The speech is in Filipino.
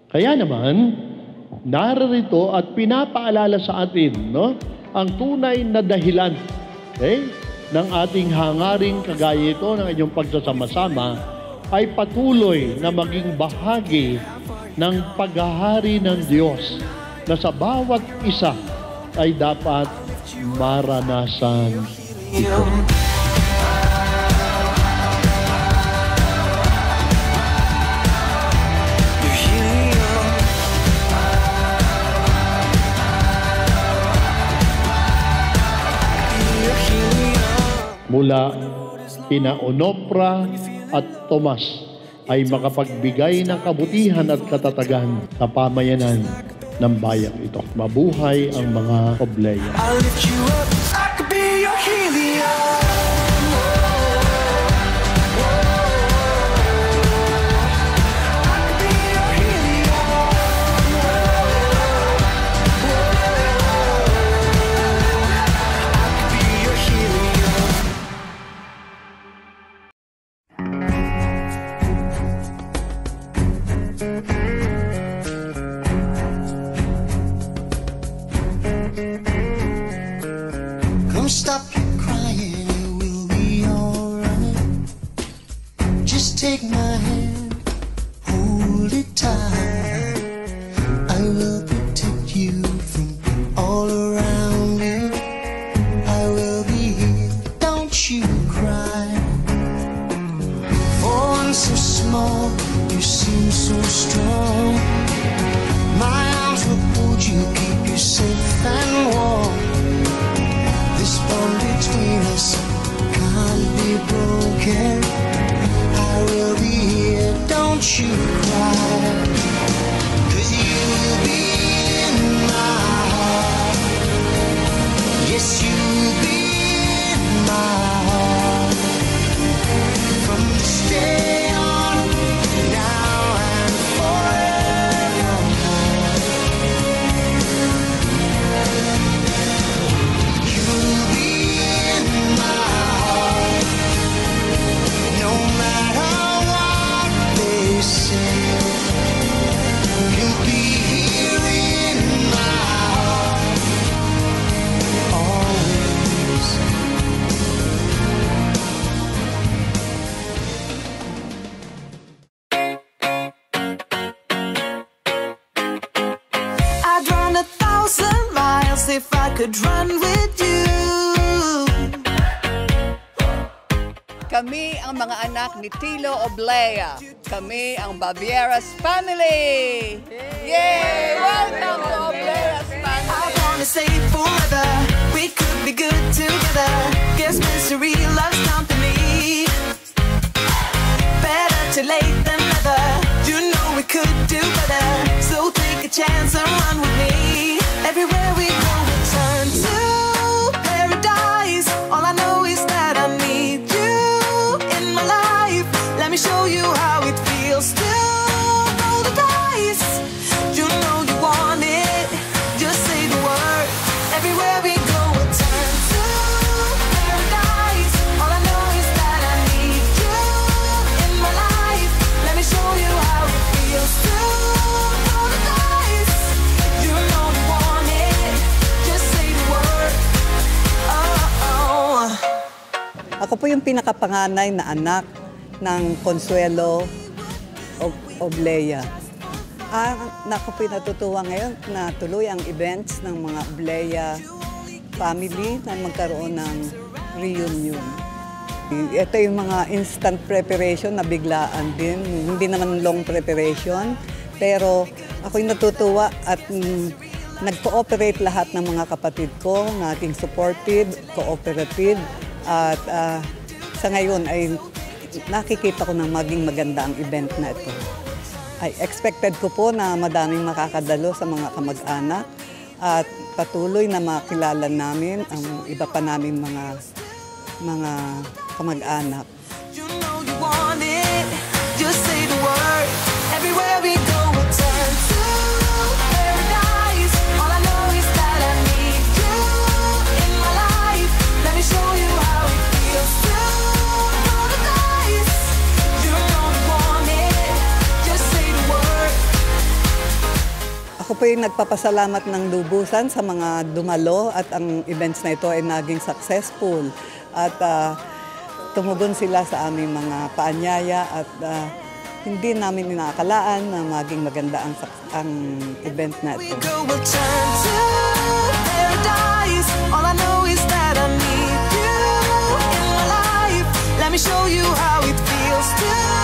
Kaya naman, narito at pinapaalala sa atin, no, ang tunay na dahilan ng ating hangaring kagaya ito ng inyong pagsasama-sama ay patuloy na maging bahagi ng paghahari ng Diyos na sa bawat isa ay dapat maranasan ito. Mula kina Onofra at Tomas ay makapagbigay ng kabutihan at katatagan sa pamayanan ng bayang ito. Mabuhay ang mga Obleya. Stop crying, it will be alright. Just take my hand, hold it tight. I will protect you from all around you. I will be here, don't you cry. For one so small, you seem so strong. My arms will hold you, keep you safe and warm. This bond between us can't be broken. I will be here, don't you cry. 'Cause you will be in my heart. Yes, you will be in my heart. From this day on, now and forevermore. You will be in my heart. No matter what they say, you'll be here in my heart always. I'd run 1,000 miles if I could run with you. Kami ang mga anak ni Tilo Oblea. Kami ang Bavieras family. Yay! Welcome to Oblea's I family. wanna say forever, we could be good together. Guess misery loves company. Better too late than never. You know we could do better. So take a chance and run with me. Everywhere we go, we turn to paradise. All I know is that I need you in my life. Let me show you how it feels to roll the dice. You know you want it, just say the word. Everywhere we go, we turn to paradise. All I know is that I need you in my life. Let me show you how it feels to roll the dice. You know you want it, just say the word. Oh, oh. Ako po yung pinakapanganay na anak ng Consuelo Oblea. Ako po natutuwa ngayon na tuloy ang events ng mga Oblea family na magkaroon ng reunion. Ito yung mga instant preparation na biglaan din. Hindi naman long preparation. Pero ako'y natutuwa at nag-cooperate lahat ng mga kapatid ko, naging supportive, cooperative. At sa ngayon ay nakikita ko na maging maganda ang event na ito. I expected ko po na madaming makakadalo sa mga kamag-anak at patuloy na makilala namin ang iba pa naming mga kamag-anak. You know you want it, just say the word. Everywhere we go, we turn to paradise. All I know is that I need you in my life. Let me show you how it feels to roll the dice. You know you want it, just say the word. Ako po yung nagpapasalamat ng lubusan sa mga dumalo at ang events na ito ay naging successful. At tumugon sila sa aming mga paanyaya at hindi namin inaakalaan na maging maganda ang event na We ito. go, we'll turn to paradise. All I know is that I need you in my life. Let me show you how it feels to